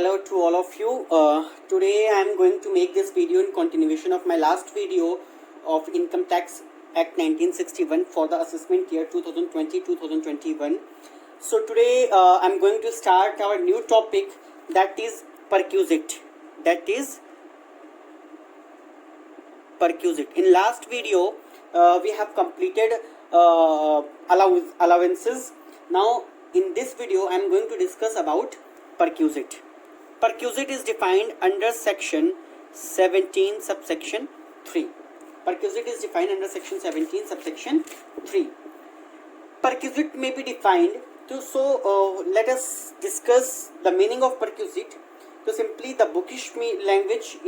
Hello to all of you. Today I am going to make this video in continuation of my last video of Income Tax Act 1961 for the assessment year 2020-2021. So today I am going to start our new topic, that is perquisite. In last video we have completed allowances. Now in this video I am going to discuss about perquisite. Perquisite is defined under section 17 subsection 3. Perquisite is defined under section 17 subsection 3. Perquisite may be defined so let us discuss the meaning of perquisite. So simply the bookish language,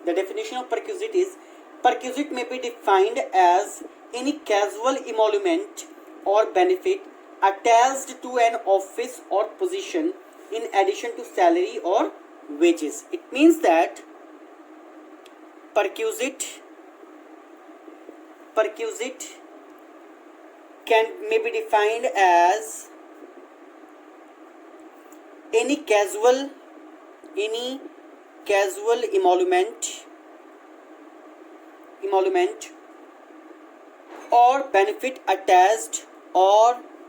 the definition of perquisite is: perquisite may be defined as any casual emolument or benefit attached to an office or position in addition to salary or wages. It means that perquisite may be defined as any casual emolument or benefit attached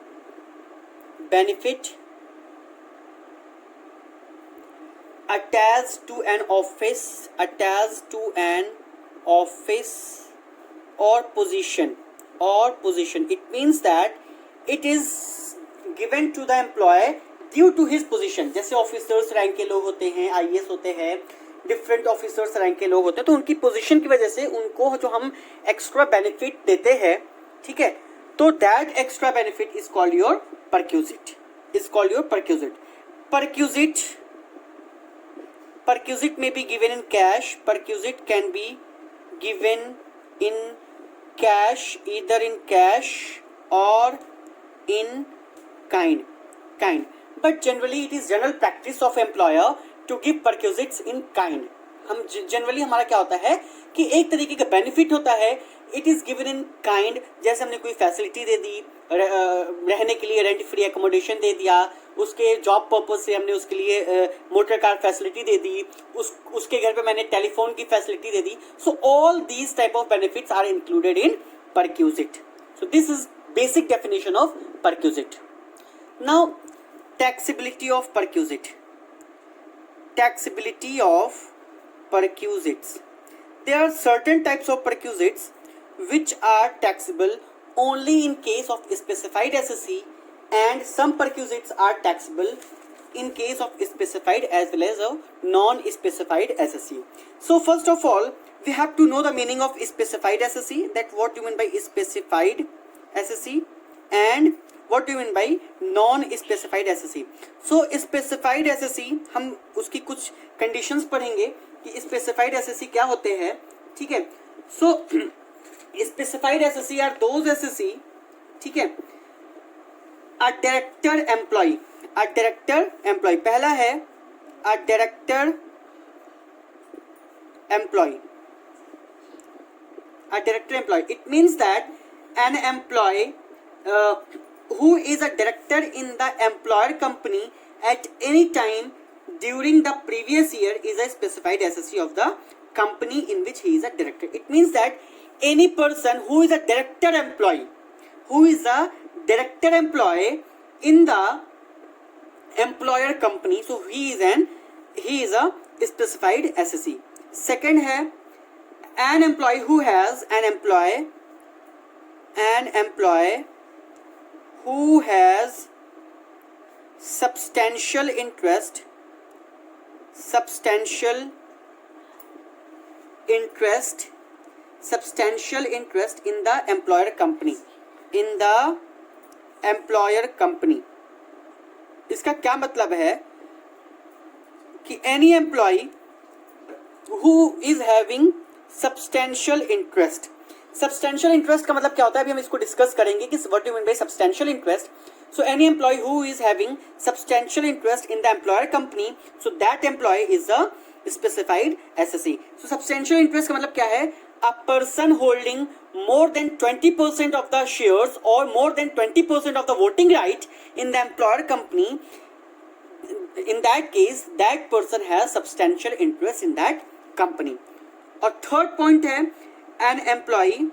to an office or position. It means that it is given to the employee due to his position. जैसे officers rank के लोग होते हैं, IAS होते हैं, different officers rank के लोग होते हैं, तो उनकी पोजीशन की वजह से उनको जो हम एक्स्ट्रा बेनिफिट देते हैं, ठीक है, तो that extra benefit is called your perquisite. Perquisite may be given in cash. Perquisite can be given in cash, either in cash or in kind. But generally it is general practice of employer to give perquisites in kind. हम generally हमारा क्या होता है कि एक तरीके का benefit होता है, it is given in kind. जैसे हमने कोई फैसिलिटी दे दी, रहने के लिए रेंट फ्री एकोमोडेशन दे दिया, उसके जॉब पर्पज से हमने उसके लिए मोटर कार फैसिलिटी दे दी, उसके घर पे मैंने टेलीफोन की फैसिलिटी दे दी. So all these type of benefits are included in perquisite. So this is basic definition of perquisite. Now taxability of perquisite. There are certain types of perquisites which are taxable only in case of specified SSC, and some perquisites are taxable in case of specified as well as of non-specified SSC. So first of all, we have to know the meaning of specified SSC, that what do you mean by specified SSC and what do you mean by non-specified SSC. So specified SSC हम उसकी कुछ conditions पढ़ेंगे कि specified SSC क्या होते हैं, ठीक है. So specified SSC are those SSC, ठीक है, a director employee. पहला है a director employee. It means that an employee who is a director in the employer company at any time during the previous year is a specified SSC of the company in which he is a director. It means that any person who is a director employee in the employer company, so he is a specified SSC. Second है an employee who has who has substantial interest in the employer company. इसका क्या मतलब है कि any employee who is having substantial interest का मतलब क्या होता है, अभी हम इसको डिस्कस करेंगे कि what do you mean by substantial interest. So any employee who is having substantial interest in the employer company, so that employee is a specified SSC. So substantial interest का मतलब क्या है, a person holding more than 20% of the shares or more than 20% of the voting right in the employer company in that case that person has substantial interest in that company. और third point है an employee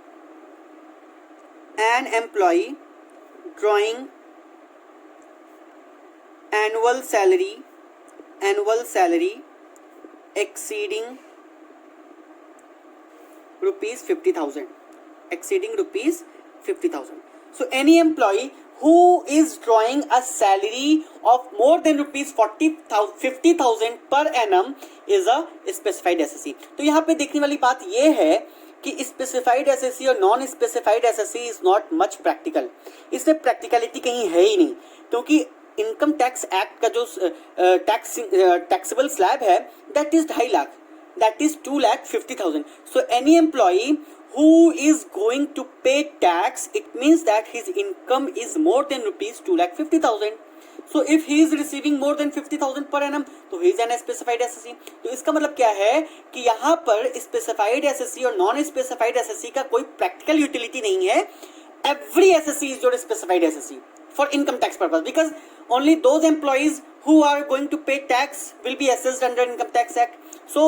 drawing annual salary exceeding rupees 50,000, so any employee who is drawing a salary of more than rupees 50,000 per annum is a specified SSC. तो यहाँ पे देखने वाली बात ये है कि स्पेसिफाइड एसएससी और non specified SSC is not much practical. इसमें प्रैक्टिकलिटी कहीं है ही नहीं, क्योंकि इनकम टैक्स एक्ट का जो टैक्सेबल स्लैब है that is 2.5 lakh, that is 2,50,000. So any employee who is going to pay tax, it means that his income is more than rupees 2,50,000. So if he is receiving more than 50,000 per annum, तो he is an specified SSC. तो इसका मतलब क्या है कि यहाँ पर specified SSC और non specified SSC का कोई practical utility नहीं है. Every SSC is your specified SSC for income tax purpose, because only those employees who are going to pay tax will be assessed under Income Tax Act. So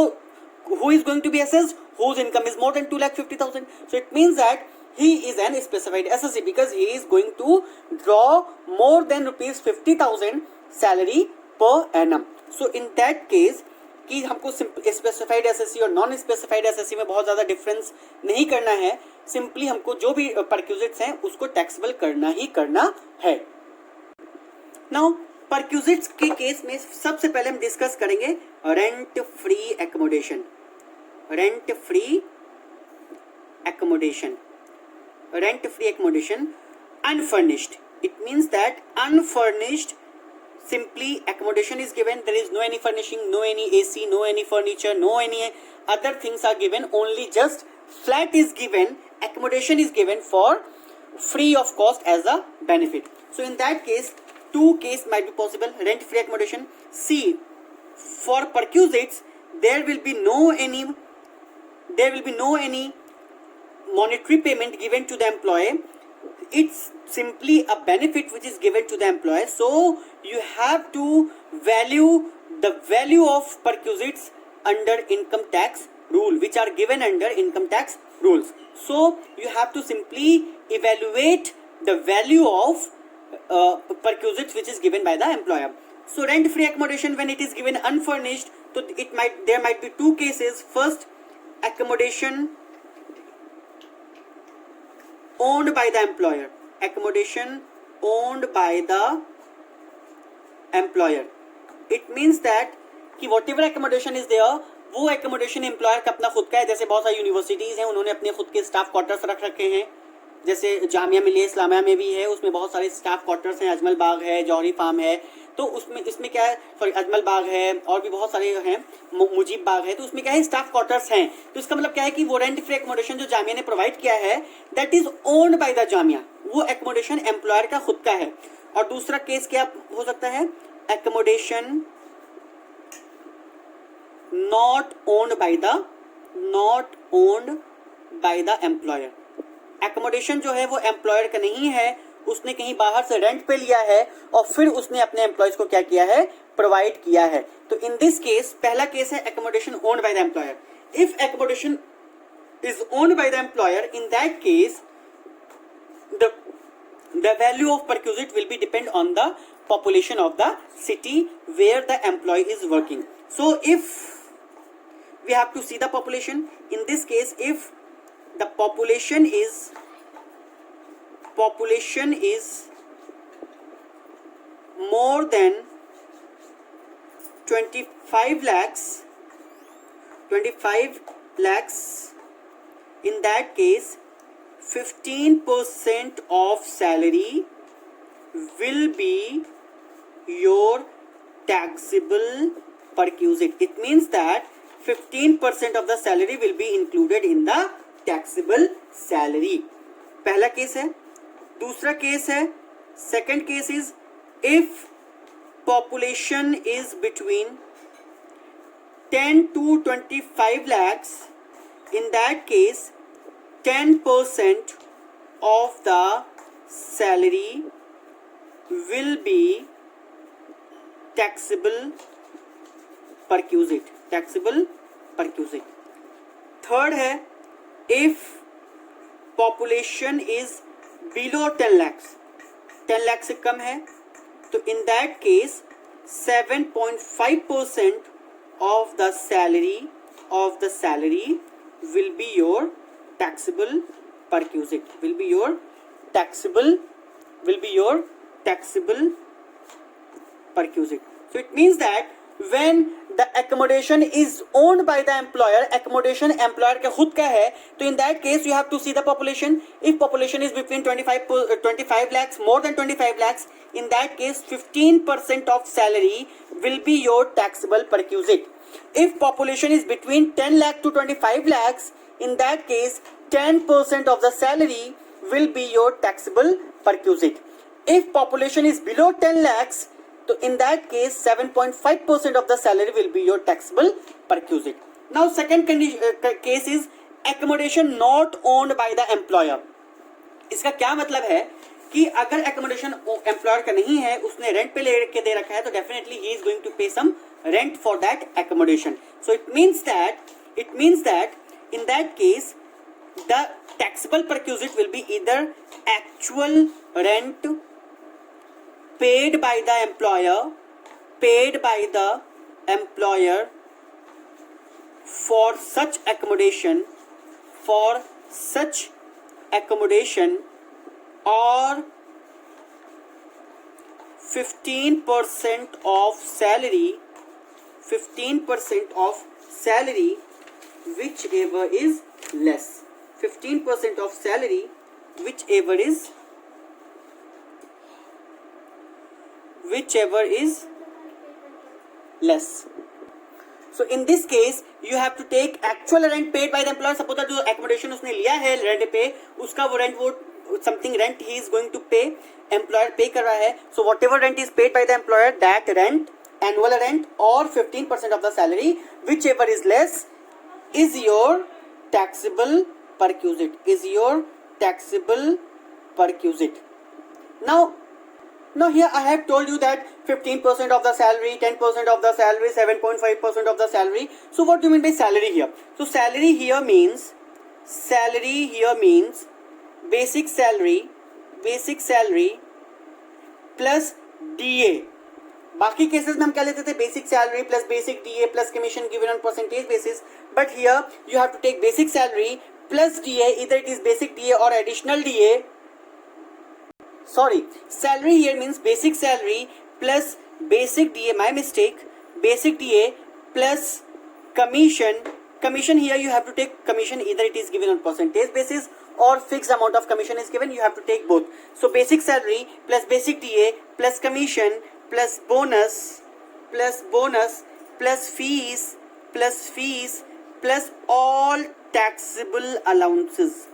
who is going to be assessed? Whose income is more than 2,50,000. So it means that he is an specified SSC because he is going to draw more than rupees 50,000 salary per annum. So in that case कि हमको specified SSC और non specified SSC में बहुत ज़्यादा difference नहीं करना है, simply हमको जो भी परक्यूजिट्स हैं उसको टैक्सेबल करना ही करना है. नाउ परक्यूजिट्स के केस में सबसे पहले हम डिस्कस करेंगे rent free accommodation. Rent free accommodation unfurnished. It means that unfurnished, simply accommodation is given, there is no any furnishing, no any AC, no any furniture, no any other things are given, only just flat is given, accommodation is given for free of cost as a benefit. So in that case two cases might be possible. Rent free accommodation, see, for perquisites there will be no any monetary payment given to the employee. It's simply a benefit which is given to the employee. So you have to value the value of perquisites under income tax rule, which are given under income tax rules. So you have to simply evaluate the value of perquisites which is given by the employer. So rent free accommodation, when it is given unfurnished, so there might be two cases. First, accommodation owned by the employer. It means that कि whatever accommodation is there, वो accommodation employer का अपना खुद का है. जैसे बहुत सारी यूनिवर्सिटीज हैं, उन्होंने अपने खुद के स्टाफ क्वार्टर्स रख रखे हैं. जैसे जामिया मिलिया इस्लामिया में भी है, उसमें बहुत सारे स्टाफ क्वार्टर्स हैं. अजमल बाग है, जौहरी फार्म है, तो उसमें इसमें क्या है, सॉरी अजमल बाग है और भी बहुत सारे हैं, मुजीब बाग है, तो उसमें क्या है स्टाफ क्वार्टर्स हैं. तो इसका मतलब क्या है कि वो रेंट फ्री एकोमोडेशन जो जामिया ने प्रोवाइड किया है that is owned by the Jamia, वो एकोमोडेशन एम्प्लॉयर का खुद का है. और दूसरा केस क्या हो सकता है, accommodation not owned by the employer. Accommodation जो है वो एम्प्लॉयर का नहीं है, उसने कहीं बाहर से रेंट पे लिया है और फिर उसने अपने एम्प्लॉयज को क्या किया है, प्रोवाइड किया है. तो इन दिस केस पहला केस है accommodation owned by the employer. If accommodation is owned by the employer, in that case the value of perquisite will be depend on the population of the city where the employee is working. So if we have to see the population, in this case if the population is more than 25 lakhs, in that case 15% of salary will be your taxable perquisite. It means that 15% of the salary will be included in the taxable salary. पहला case है. दूसरा case है, second case is if population is between 10 to 25 lakhs, in that case 10% of the salary will be taxable perquisite, taxable perquisite. Third है if population is below 10 lakhs, 10 lakh से कम है, तो in that case 7.5% of the salary will be your taxable perquisite, will be your taxable perquisite. So it means that when the accommodation is owned by the employer, accommodation employer का खुद का है, तो in that case you have to see the population. If population is between 25 lakhs, more than 25 lakhs, in that case 15% of salary will be your taxable perquisite. If population is between 10 lakh to 25 lakhs, in that case 10% of the salary will be your taxable perquisite. If population is below 10 lakhs, so in that case 7.5% of the salary will be your taxable perquisite. Now second case is accommodation not owned by the employer. इसका क्या मतलब है कि अगर accommodation employer का नहीं है, उसने rent पे ले के दे रखा है, तो definitely he is going to pay some rent for that accommodation. So it means that in that case the taxable perquisite will be either actual rent paid by the employer for such accommodation or 15% of salary whichever is less. 15% of salary whichever is less. So in this case you have to take actual rent paid by the employer. Suppose that जो accommodation उसने लिया है rent पे, उसका वो rent वो something rent he is going to pay, employer pay कर रहा है. So whatever rent is paid by the employer, that rent, annual rent or 15% of the salary whichever is less is your taxable perquisite. Now here I have told you that 15% of the salary, 10% of the salary, 7.5% of the salary. So what do you mean by salary here? So salary here means basic salary plus DA. बाकी cases में हम क्या लेते थे? Basic salary plus basic DA plus commission given on percentage basis. But here you have to take basic salary plus DA, either it is basic DA or additional DA. Sorry, salary here means basic salary plus basic DA, my mistake, basic DA plus commission here you have to take commission, either it is given on percentage basis or fixed amount of commission is given, you have to take both. So basic salary plus basic DA plus commission plus bonus plus fees plus all taxable allowances.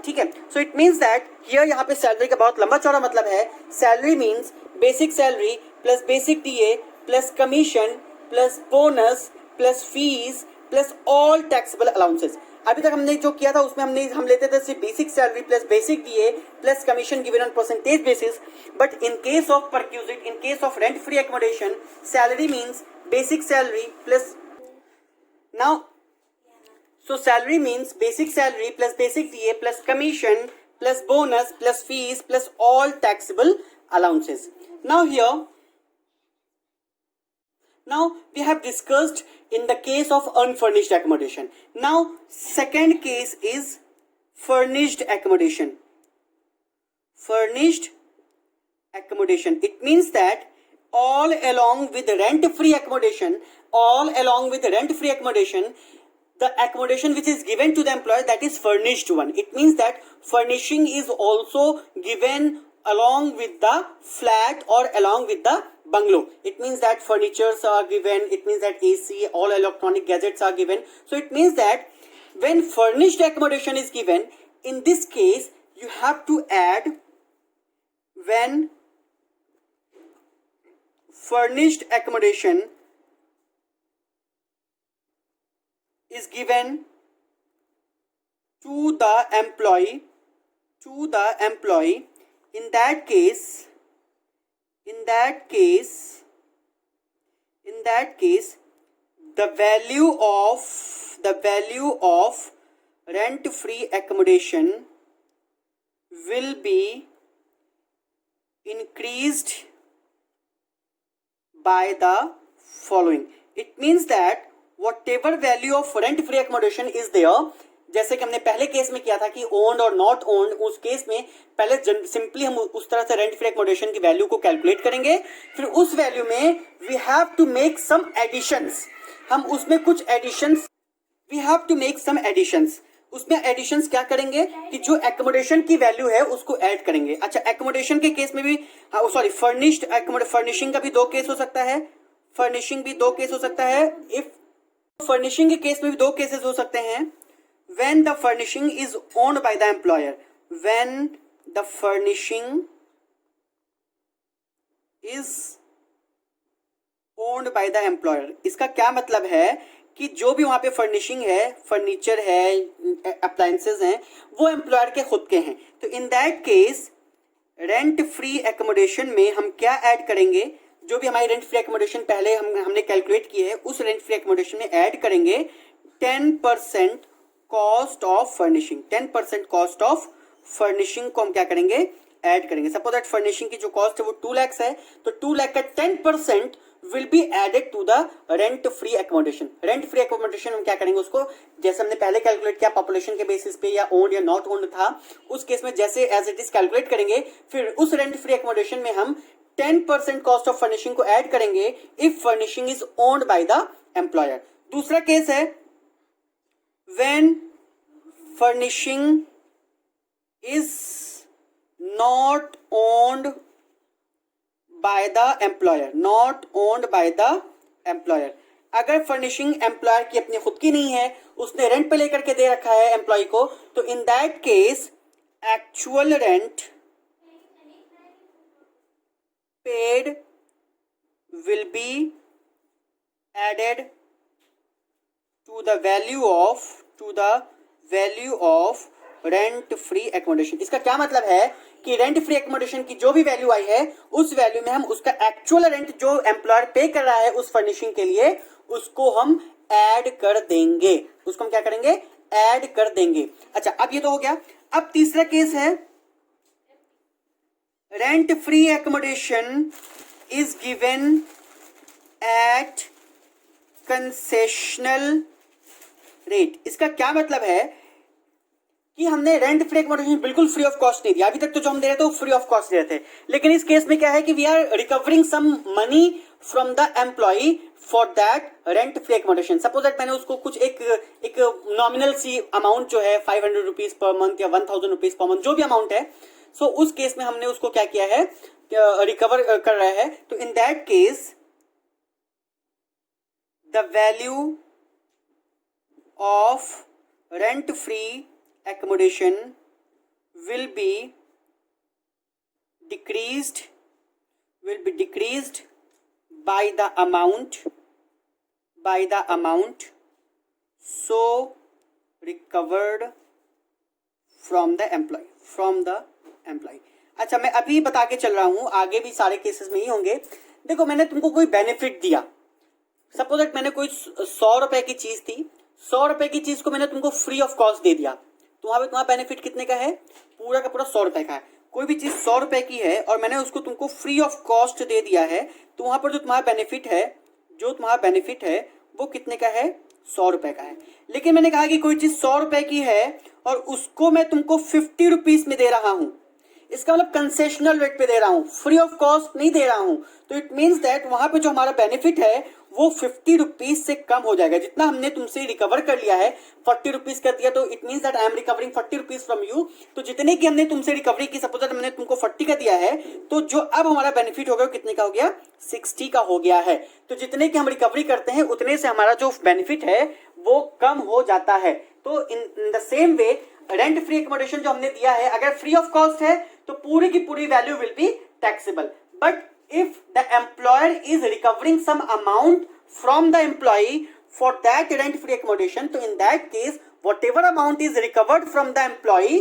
ठीक है. So it means that here यहाँ पे salary का बहुत लंबा चौड़ा मतलब है. Salary means basic salary plus basic DA plus commission plus bonus plus fees plus all taxable allowances. अभी तक हमने जो किया था उसमें हम लेते थे सिर्फ basic salary plus basic DA plus commission given on percentage basis. But in case of perquisite, in case of rent free accommodation, salary means basic salary plus So salary means basic salary plus basic DA plus commission plus bonus plus fees plus all taxable allowances. Now we have discussed in the case of unfurnished accommodation. Now second case is furnished accommodation. Furnished accommodation. It means that all along with rent-free accommodation, the accommodation which is given to the employer, that is furnished one. It means that furnishing is also given along with the flat or along with the bungalow. It means that furnitures are given, it means that AC, all electronic gadgets are given. So it means that when furnished accommodation is given, in this case you have to add when furnished accommodation is given to the employee in that case in that case the value of rent free accommodation will be increased by the following. It means that whatever value of rent free accommodation is there, जैसे कि हमने पहले case में किया था कि owned और not owned, उस केस में पहले सिंपली हम उस तरह से रेंट फ्री एकोमोडेशन की वैल्यू को कैलकुलेट करेंगे, फिर उस वैल्यू में we have to make some additions, हम उसमें कुछ additions we have to make some additions, उसमें एडिशंस क्या करेंगे कि जो एकोमोडेशन की वैल्यू है उसको ऐड करेंगे. अच्छा, एकोमोडेशन के केस में भी सॉरी फर्निश्ड फर्निशिंग का भी दो केस हो सकता है, फर्निशिंग भी दो केस हो सकता है. इफ फर्निशिंग के केस में भी दो केसेस हो सकते हैं. when the furnishing is owned by the employer, when the furnishing is owned by the employer, इसका क्या मतलब है कि जो भी वहां पे फर्निशिंग है, फर्नीचर है, अप्लायंसेस हैं, वो एम्प्लॉयर के खुद के हैं. तो in that case rent free accommodation में हम क्या ऐड करेंगे, जो भी हमारी रेंट फ्री एकोमोडेशन पहले हमने कैलकुलेट की है उस रेंट फ्री एकोमोडेशन में ऐड करेंगे 10% cost of furnishing. 10% cost of furnishing को हम क्या करेंगे, ऐड करेंगे. सपोज दैट फर्निशिंग की जो कॉस्ट है वो 2 लाख है, तो 2 लाख का 10% will be added to the rent free accommodation. Rent free accommodation हम क्या करेंगे, उसको जैसे हमने पहले कैलकुलेट किया पॉपुलेशन के बेसिस पे या ओन्ड या नॉट ओन्ड था, उस केस में जैसे एज इट इज कैलकुलेट करेंगे, फिर उस रेंट फ्री एकोमोडेशन में हम 10% कॉस्ट ऑफ फर्निशिंग को ऐड करेंगे if furnishing is owned by the employer. दूसरा केस है when furnishing is not owned by the employer, not owned by the employer. अगर फर्निशिंग एम्प्लॉयर की अपनी खुद की नहीं है, उसने रेंट पे लेकर के दे रखा है एम्प्लॉय को, तो in that case actual rent paid will be added to the value of rent free accommodation. इसका क्या मतलब है कि रेंट फ्री एकोमोडेशन की जो भी वैल्यू आई है उस वैल्यू में हम उसका एक्चुअल रेंट जो एम्प्लॉयर पे कर रहा है उस फर्निशिंग के लिए उसको हम ऐड कर देंगे. उसको हम क्या करेंगे, ऐड कर देंगे. अच्छा, अब ये तो हो गया. अब तीसरा केस है rent free accommodation is given at concessional rate. इसका क्या मतलब है कि हमने रेंट फ्री एकोमोडेशन बिल्कुल फ्री ऑफ कॉस्ट नहीं दिया. अभी तक तो जो हम दे रहे थे वो फ्री ऑफ कॉस्ट दे रहे थे, लेकिन इस केस में क्या है कि we are recovering some money from the employee for that rent free accommodation. Suppose that मैंने उसको कुछ एक नॉमिनल सी अमाउंट जो है 500 रुपीज पर मंथ या 1000 रुपीज पर मंथ जो भी अमाउंट है, सो उस केस में हमने उसको क्या किया है, रिकवर कर रहा है. तो in that case the value of rent free accommodation will be decreased by the amount so recovered from the employee. अच्छा, मैं अभी बता के चल रहा हूं, आगे भी सारे केसेस में ही होंगे. देखो, मैंने तुमको कोई बेनिफिट दिया. सपोज दैट मैंने कोई 100 रुपए की चीज थी, 100 रुपए की चीज को मैंने तुमको फ्री ऑफ कॉस्ट दे दिया, तो वहां पे तुम्हारा बेनिफिट कितने का है, पूरा का पूरा 100 रुपए का है. कोई भी चीज 100 रुपए की है और मैंने उसको तुमको फ्री ऑफ कॉस्ट दे दिया है, तो वहां पर जो तुम्हारा बेनिफिट है वो कितने का है, 100 रुपए का है. लेकिन मैंने कहा कि कोई चीज 100 रुपए की है और उसको मैं तुमको 50 रुपीज में दे रहा हूं, इसका मतलब कंसेशनल रेट पे दे रहा हूं, फ्री ऑफ कॉस्ट नहीं दे रहा हूं. तो इट मीन्स दैट वहां पे जो हमारा बेनिफिट है वो 50 रुपीज से कम हो जाएगा. जितना हमने तुमसे रिकवर कर लिया है 40 रुपीज कर दिया, तो it means that I am recovering 40 rupees from you. तो जितने की हमने तुमसे रिकवरी की, सपोज मैंने तुमको 40 का दिया है, तो जो अब हमारा बेनिफिट हो गया कितने का हो गया, 60 का हो गया है. तो जितने की हम रिकवरी करते हैं उतने से हमारा जो बेनिफिट है वो कम हो जाता है. तो in the same way rent free accommodation जो हमने दिया है, अगर फ्री ऑफ कॉस्ट है तो पूरी की पूरी value will be taxable. But if the employer is recovering some amount from the employee for that rent free accommodation, so in that case whatever amount is recovered from the employee,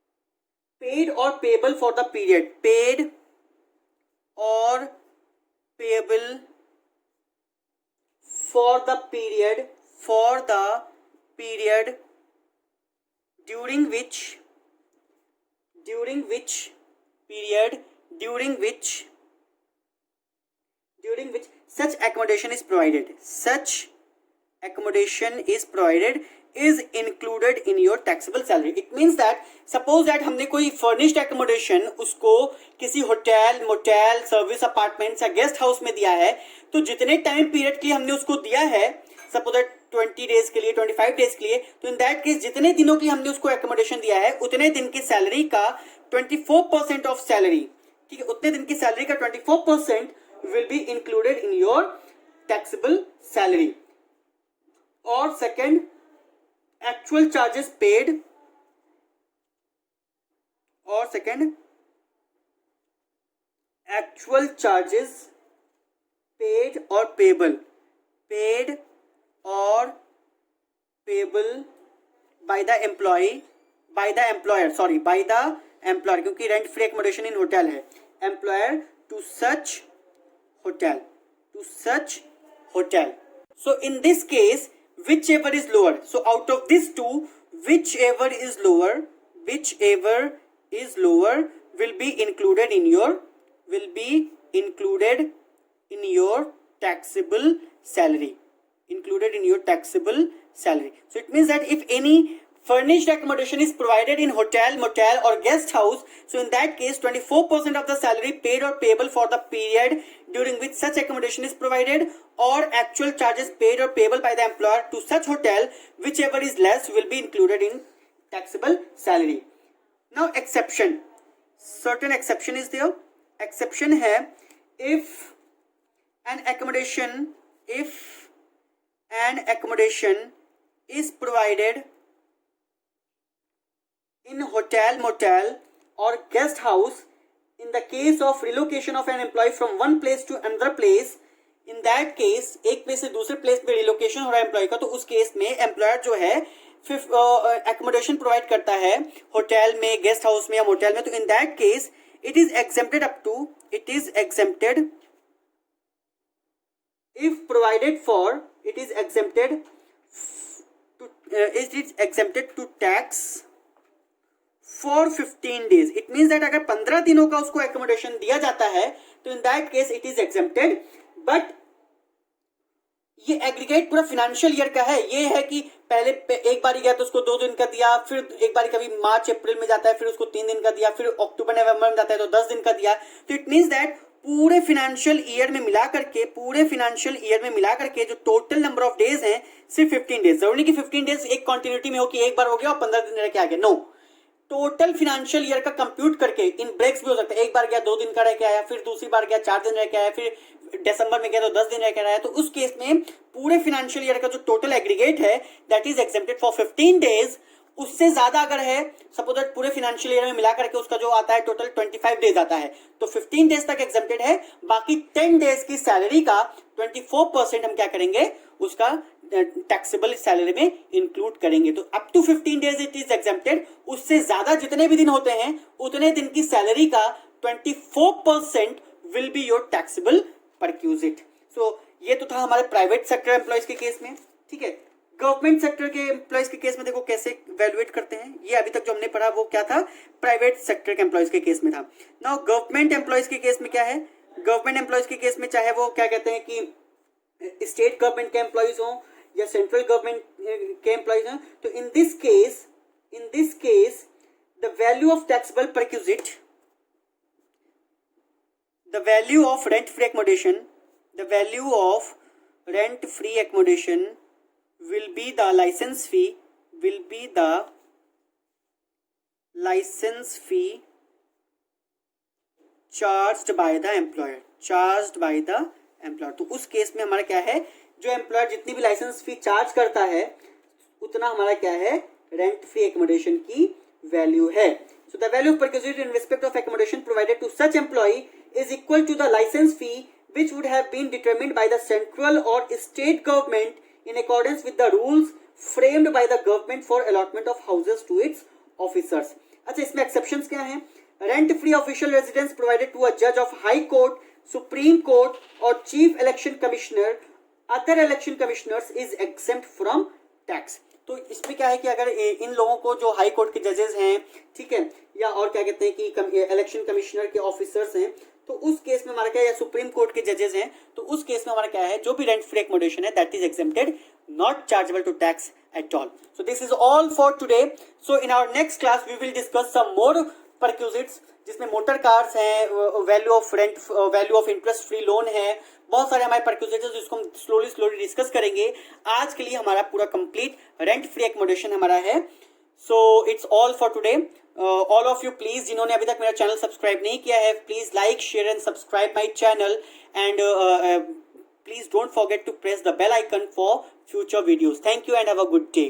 paid or payable for the period, paid or payable for the period during which such accommodation is provided, is included in your taxable salary. It means that suppose that हमने कोई furnished accommodation उसको किसी hotel, motel, service apartment या guest house में दिया है, तो जितने टाइम पीरियड के लिए हमने उसको दिया है, सपोज दैट 20 डेज के लिए, 25 डेज के लिए, तो इन दैट केस जितने दिनों के लिए हमने उसको एकोमोडेशन दिया है उतने दिन की सैलरी का 24% ऑफ सैलरी, ठीक है, उतने दिन की सैलरी का 24% will be included in your taxable salary. और सेकंड, actual charges paid, और सेकंड, actual charges paid और payable by the employer, क्योंकि rent free accommodation in hotel है, employer to such hotel. So in this case, whichever is lower, so out of these two, whichever is lower will be included in your taxable salary. So it means that if any furnished accommodation is provided in hotel, motel or guest house, so in that case 24% of the salary paid or payable for the period during which such accommodation is provided, or actual charges paid or payable by the employer to such hotel, whichever is less, will be included in taxable salary. Now exception, certain exception is there. Exception है, if an accommodation is provided in hotel, motel or guest house in the case of relocation of an employee from one place to another place, in that case एक place से दूसरे place पे relocation हो रहा है employ का, तो उस केस में एम्प्लॉयर जो है एकोमोडेशन प्रोवाइड करता है होटल में, गेस्ट हाउस में या मोटेल में, तो in that case it is exempted if provided for, it is exempted to tax for 15 days. It means that अगर 15 दिनों का उसको एकोमोडेशन दिया जाता है तो in that case it is accepted, but ये एग्रीगेट पूरा फाइनेंशियल ईयर का है. ये है कि पहले एक बार गया तो उसको 2 दिन का दिया, फिर एक बार कभी मार्च अप्रैल में जाता है फिर उसको 3 दिन का दिया, फिर अक्टूबर नवंबर में जाता है तो 10 दिन का दिया. तो इट मींस दैट पूरे फाइनेंशियल ईयर में मिला करके जो टोटल नंबर ऑफ डेज हैं सिर्फ 15 डेज. जरूरी कि 15 डेज एक कंटिन्यूटी में हो कि एक बार हो गया और 15 दिन रह के आ गया, नो. टोटल फाइनेंशियल ईयर का कंप्यूट करके इन ब्रेक्स भी हो सकता है, एक बार गया 2 दिन का रह के आया, फिर दूसरी बार गया 4 दिन रह के आया, फिर दिसंबर में गया तो 10 दिन रह के आया, तो उस केस में पूरे फाइनेंशियल ईयर का जो टोटल एग्रीगेट है that is accepted for 15 days. उससे ज्यादा अगर है, सपोज दैट पूरे फाइनेंशियल ईयर में मिला करके उसका जो आता है टोटल 25 डेज आता है, तो 15 डेज तक एक्सेप्टेड है. बाकी 10 डेज की सैलरी का 24% हम क्या करेंगे, उसका टैक्सेबल सैलरी में इंक्लूड करेंगे. तो up to 15 days it is accepted. उससे ज्यादा जितने भी दिन होते हैं उतने दिन की सैलरी का 24% will be your taxable perquisite. So ये तो था हमारे प्राइवेट सेक्टर एम्प्लॉयज के केस में. ठीक है, गवर्नमेंट सेक्टर के एम्प्लॉयज के केस में देखो कैसे वैल्यूएट करते हैं. ये अभी तक जो हमने पढ़ा वो क्या था, प्राइवेट सेक्टर के एम्प्लॉयज के केस में था. नाउ गवर्नमेंट एम्प्लॉयज के केस में क्या है, गवर्नमेंट एम्प्लॉयज के केस में चाहे वो क्या कहते हैं कि स्टेट गवर्नमेंट के एम्प्लॉयज हों या सेंट्रल गवर्नमेंट के एम्प्लॉयज हों, तो in this case the value of taxable perquisite, the value of rent free accommodation will be the license fee charged by the employer. तो उस केस में हमारा क्या है, जो एम्प्लॉयर जितनी भी लाइसेंस फी चार्ज करता है उतना हमारा क्या है, रेंट फ्री एकोमोडेशन की वैल्यू है. So the value of perquisite in respect of accommodation provided to such employee is equal to the license fee which would have been determined by the central or state government in accordance with the rules framed by the government for allotment of houses to its officers. अच्छा, इसमें exceptions क्या हैं? Rent free official residence provided to a जज of high court, supreme court और chief election commissioner, other election commissioners is exempt from tax. तो इसमें क्या है कि अगर इन लोगों को जो हाई कोर्ट के जजेस हैं, ठीक है, या और क्या कहते हैं कि इलेक्शन कमिश्नर के ऑफिसर्स हैं, तो उस केस में हमारा क्या है, या सुप्रीम कोर्ट के जजेस हैं, तो उस केस में हमारा क्या है, जो भी रेंट फ्री एकोमोडेशन है that is exempted, not chargeable to tax at all. So this is all for today. So in our next class we will discuss some more perquisites, जिसमें मोटर कार्स हैं, value of rent, value of interest free loan है, बहुत सारे हमारे perquisites जिसको हम slowly discuss करेंगे। आज के लिए हमारा पूरा कंप्लीट रेंट फ्री एकोमोडेशन हमारा है। So it's all for today. All of you please, जिन्होंने अभी तक मेरा चैनल सब्सक्राइब नहीं किया है, please like share and subscribe my channel, and please don't forget to press the bell icon for future videos. Thank you and have a good day.